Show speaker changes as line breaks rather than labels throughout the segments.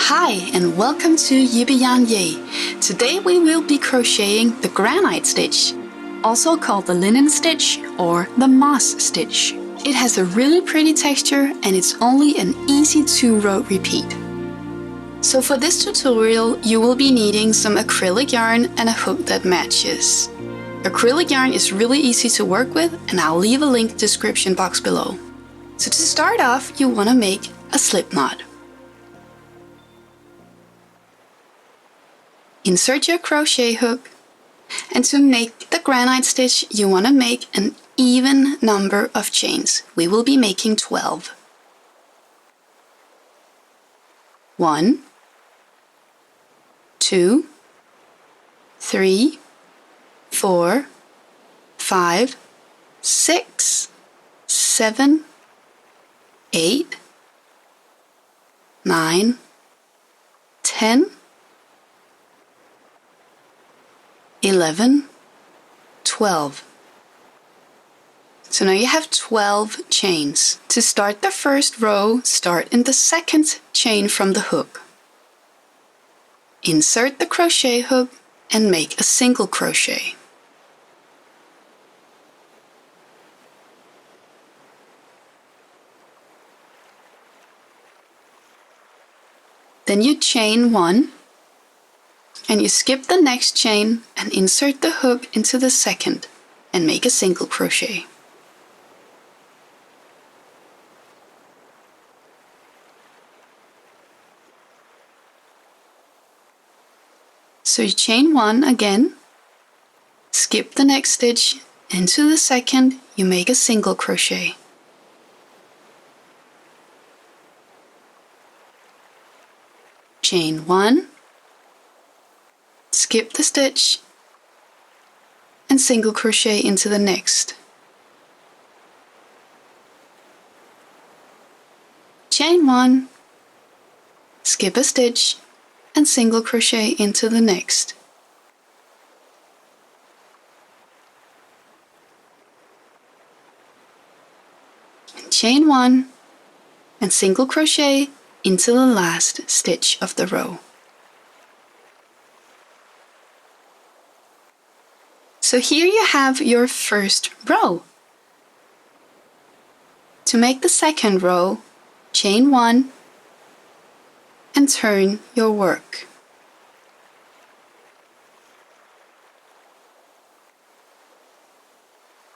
Hi and welcome to YippieYarnYay. Today we will be crocheting the granite stitch, also called the linen stitch or the moss stitch. It has a really pretty texture and it's only an easy 2-row repeat. So for this tutorial you will be needing some acrylic yarn and a hook that matches. Acrylic yarn is really easy to work with and I'll leave a link in the description box below. So to start off you want to make a slip knot. Insert your crochet hook, and to make the granite stitch you want to make an even number of chains. We will be making 12. 1, 2, 3, 4, 5, 6, 7, 8, 9, 10, 11, 12. So now you have 12 chains. To start the first row, start in the second chain from the hook. Insert the crochet hook and make a single crochet. Then you chain 1. And you skip the next chain and insert the hook into the second and make a single crochet. So you chain 1 again, skip the next stitch, into the second you make a single crochet. Chain 1, skip the stitch and single crochet into the next. Chain 1, skip a stitch and single crochet into the next. And chain 1 and single crochet into the last stitch of the row. So here you have your first row. To make the second row, chain 1 and turn your work.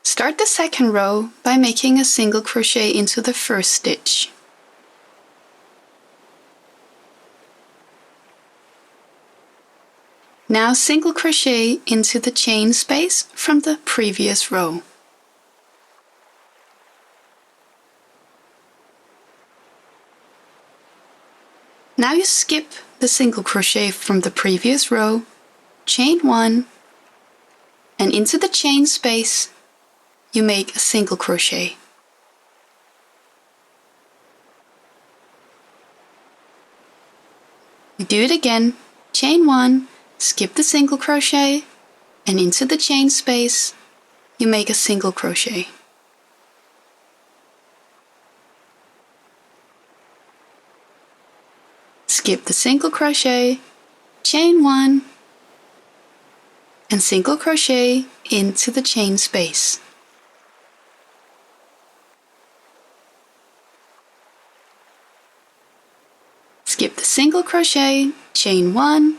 Start the second row by making a single crochet into the first stitch. Now single crochet into the chain space from the previous row. Now you skip the single crochet from the previous row, chain 1, and into the chain space you make a single crochet. You do it again, chain 1, skip the single crochet, and into the chain space you make a single crochet. Skip the single crochet, chain 1, and single crochet into the chain space. Skip the single crochet, chain 1,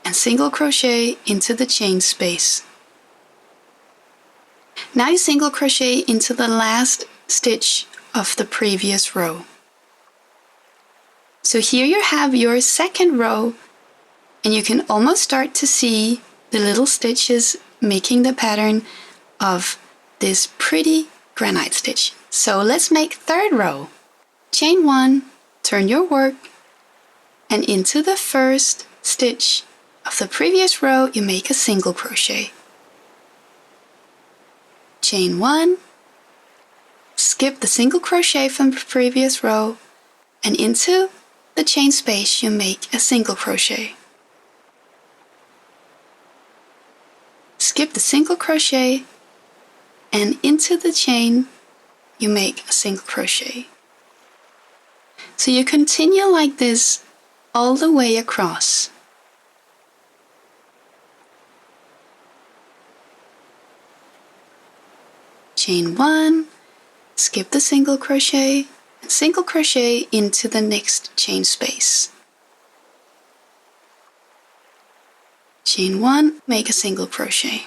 and single crochet into the chain space. Now you single crochet into the last stitch of the previous row. So here you have your second row and you can almost start to see the little stitches making the pattern of this pretty granite stitch. So let's make third row. Chain 1, turn your work, and into the first stitch of the previous row you make a single crochet. Chain 1, skip the single crochet from the previous row, and into the chain space you make a single crochet. Skip the single crochet, and into the chain you make a single crochet. So you continue like this all the way across. Chain 1, skip the single crochet, and single crochet into the next chain space. Chain 1, make a single crochet.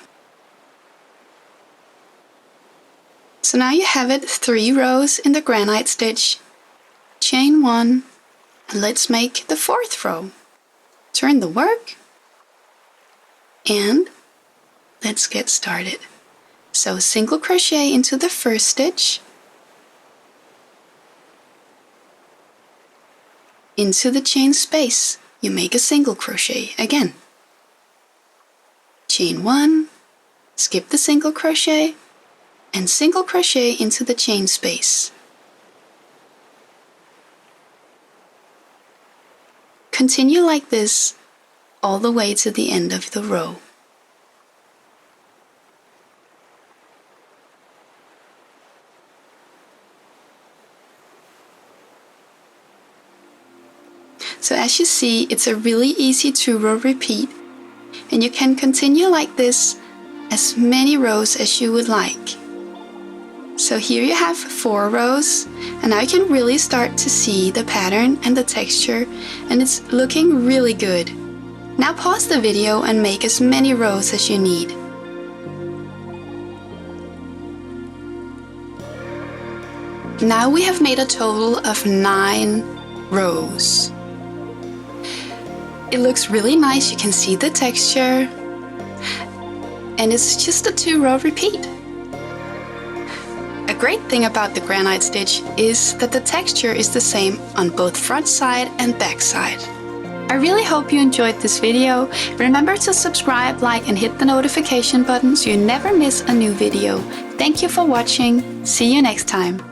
So now you have it 3 rows in the granite stitch. Chain 1, and let's make the 4th row. Turn the work, and let's get started. So single crochet into the first stitch, into the chain space, you make a single crochet again. Chain 1, skip the single crochet, and single crochet into the chain space. Continue like this all the way to the end of the row. So as you see, it's a really easy 2-row repeat, and you can continue like this as many rows as you would like. So here you have 4 rows, and now you can really start to see the pattern and the texture, and it's looking really good. Now pause the video and make as many rows as you need. Now we have made a total of 9 rows. It looks really nice, you can see the texture, and it's just a 2-row repeat. A great thing about the granite stitch is that the texture is the same on both front side and back side. I really hope you enjoyed this video. Remember to subscribe, like, and hit the notification button so you never miss a new video. Thank you for watching. See you next time.